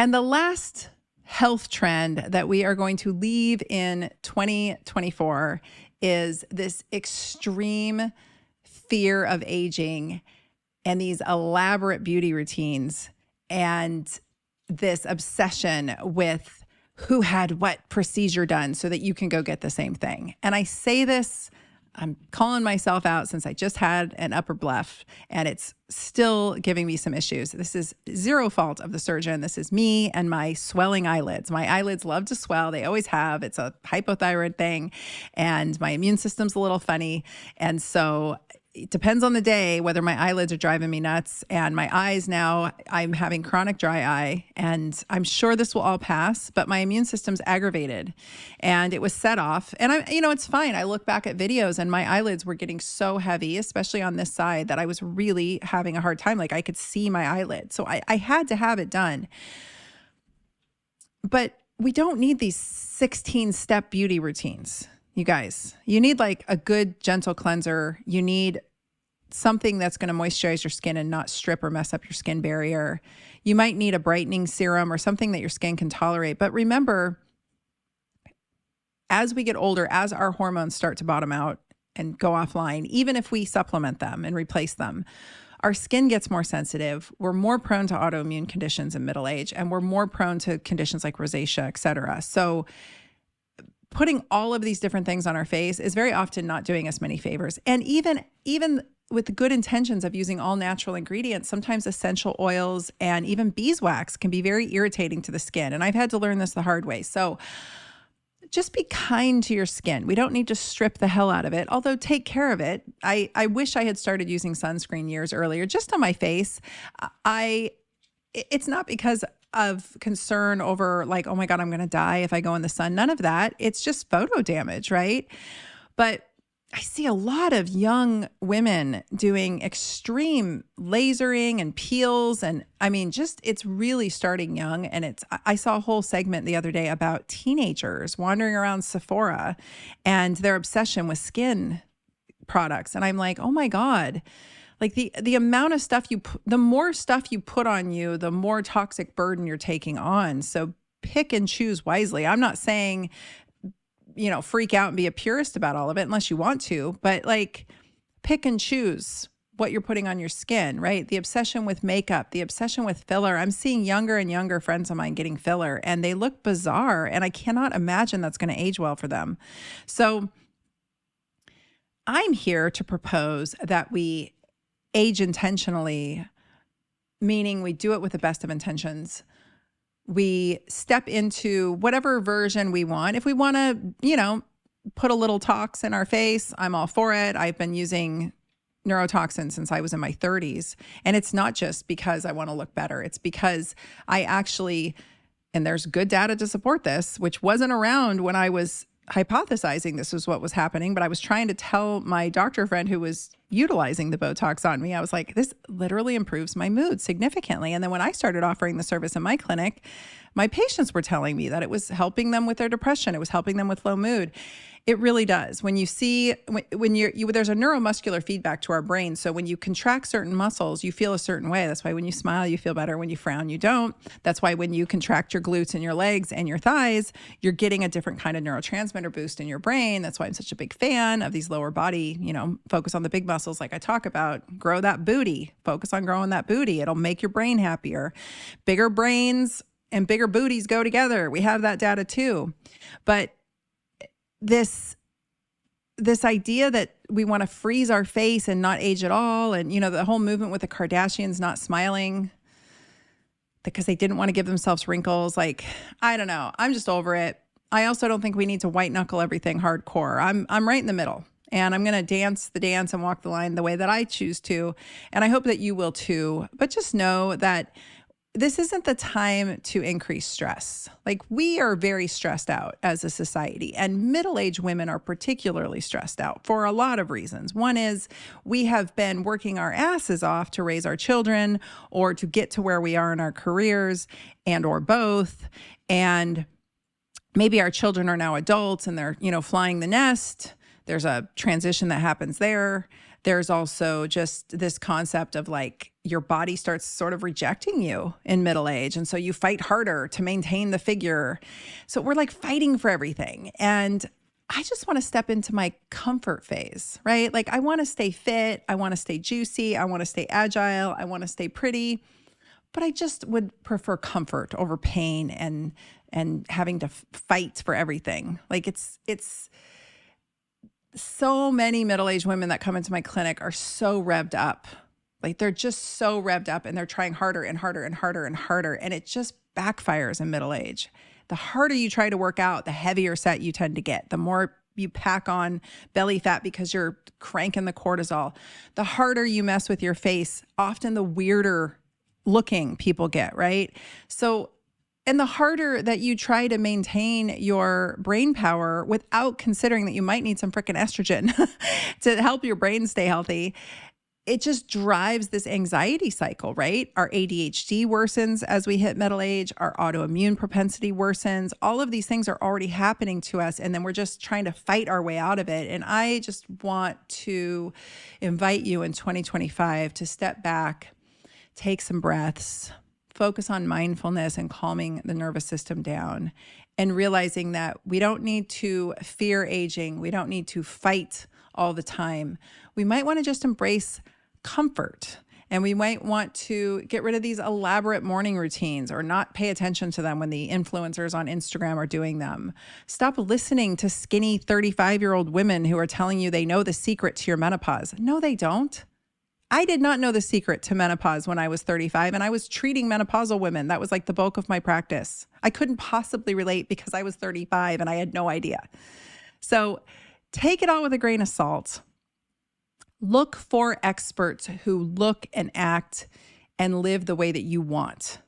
And the last health trend that we are going to leave in 2024 is this extreme fear of aging and these elaborate beauty routines and this obsession with who had what procedure done so that you can go get the same thing. And I say this, I'm calling myself out since I just had an upper bleph and it's still giving me some issues. This is zero fault of the surgeon. This is me and my swelling eyelids. My eyelids love to swell. They always have. It's a hypothyroid thing and my immune system's a little funny. And so it depends on the day whether my eyelids are driving me nuts. And my eyes now, I'm having chronic dry eye. And I'm sure this will all pass, but my immune system's aggravated. And it was set off. And it's fine. I look back at videos and my eyelids were getting so heavy, especially on this side, that I was really having a hard time. Like I could see my eyelid. So I had to have it done. But we don't need these 16-step beauty routines. You guys, you need like a good gentle cleanser. You need something that's going to moisturize your skin and not strip or mess up your skin barrier. You might need a brightening serum or something that your skin can tolerate. But remember, as we get older, as our hormones start to bottom out and go offline, even if we supplement them and replace them, our skin gets more sensitive. We're more prone to autoimmune conditions in middle age, and we're more prone to conditions like rosacea, et cetera. So putting all of these different things on our face is very often not doing us many favors. And even with the good intentions of using all natural ingredients, sometimes essential oils and even beeswax can be very irritating to the skin. And I've had to learn this the hard way. So just be kind to your skin. We don't need to strip the hell out of it, although take care of it. I wish I had started using sunscreen years earlier, just on my face. It's not because of concern over like, oh my God, I'm going to die if I go in the sun. None of that. It's just photo damage, right? But I see a lot of young women doing extreme lasering and peels. And I mean, it's really starting young. And I saw a whole segment the other day about teenagers wandering around Sephora and their obsession with skin products. And I'm like, oh my God. Like the amount of stuff the more stuff you put on you, the more toxic burden you're taking on. So pick and choose wisely. I'm not saying, freak out and be a purist about all of it unless you want to, but like pick and choose what you're putting on your skin, right? The obsession with makeup, the obsession with filler. I'm seeing younger and younger friends of mine getting filler and they look bizarre. And I cannot imagine that's going to age well for them. So I'm here to propose that we age intentionally, meaning we do it with the best of intentions. We step into whatever version we want. If we want to, put a little tox in our face, I'm all for it. I've been using neurotoxin since I was in my 30s. And it's not just because I want to look better. It's because I actually, and there's good data to support this, which wasn't around when I was hypothesizing this was what was happening, but I was trying to tell my doctor friend who was utilizing the Botox on me, I was like, this literally improves my mood significantly. And then when I started offering the service in my clinic, my patients were telling me that it was helping them with their depression. It was helping them with low mood. It really does. When you see, when there's a neuromuscular feedback to our brain. So when you contract certain muscles, you feel a certain way. That's why when you smile, you feel better. When you frown, you don't. That's why when you contract your glutes and your legs and your thighs, you're getting a different kind of neurotransmitter boost in your brain. That's why I'm such a big fan of these lower body, focus on the big muscles like I talk about. Grow that booty. Focus on growing that booty. It'll make your brain happier. Bigger brains and bigger booties go together. We have that data too. But this idea that we want to freeze our face and not age at all. And, the whole movement with the Kardashians not smiling because they didn't want to give themselves wrinkles. Like, I don't know. I'm just over it. I also don't think we need to white knuckle everything hardcore. I'm right in the middle and I'm going to dance the dance and walk the line the way that I choose to. And I hope that you will too. But just know that this isn't the time to increase stress. Like, we are very stressed out as a society, and middle-aged women are particularly stressed out for a lot of reasons. One is we have been working our asses off to raise our children or to get to where we are in our careers, and or both. And maybe our children are now adults and they're, flying the nest. There's a transition that happens there. There's also just this concept of like your body starts sort of rejecting you in middle age. And so you fight harder to maintain the figure. So we're like fighting for everything. And I just want to step into my comfort phase, right? Like I want to stay fit. I want to stay juicy. I want to stay agile. I want to stay pretty. But I just would prefer comfort over pain and having to fight for everything. Like it's so many middle-aged women that come into my clinic are so revved up. Like they're just so revved up and they're trying harder and harder and harder and harder. And it just backfires in middle age. The harder you try to work out, the heavier set you tend to get. The more you pack on belly fat because you're cranking the cortisol. The harder you mess with your face, often the weirder looking people get, right? So, and the harder that you try to maintain your brain power without considering that you might need some freaking estrogen to help your brain stay healthy, it just drives this anxiety cycle, right? Our ADHD worsens as we hit middle age, our autoimmune propensity worsens. All of these things are already happening to us, and then we're just trying to fight our way out of it. And I just want to invite you in 2025 to step back, take some breaths, focus on mindfulness and calming the nervous system down, and realizing that we don't need to fear aging. We don't need to fight all the time. We might want to just embrace comfort, and we might want to get rid of these elaborate morning routines or not pay attention to them when the influencers on Instagram are doing them. Stop listening to skinny 35-year-old women who are telling you they know the secret to your menopause. No, they don't. I did not know the secret to menopause when I was 35, and I was treating menopausal women. That was like the bulk of my practice. I couldn't possibly relate because I was 35 and I had no idea. So take it all with a grain of salt. Look for experts who look and act and live the way that you want.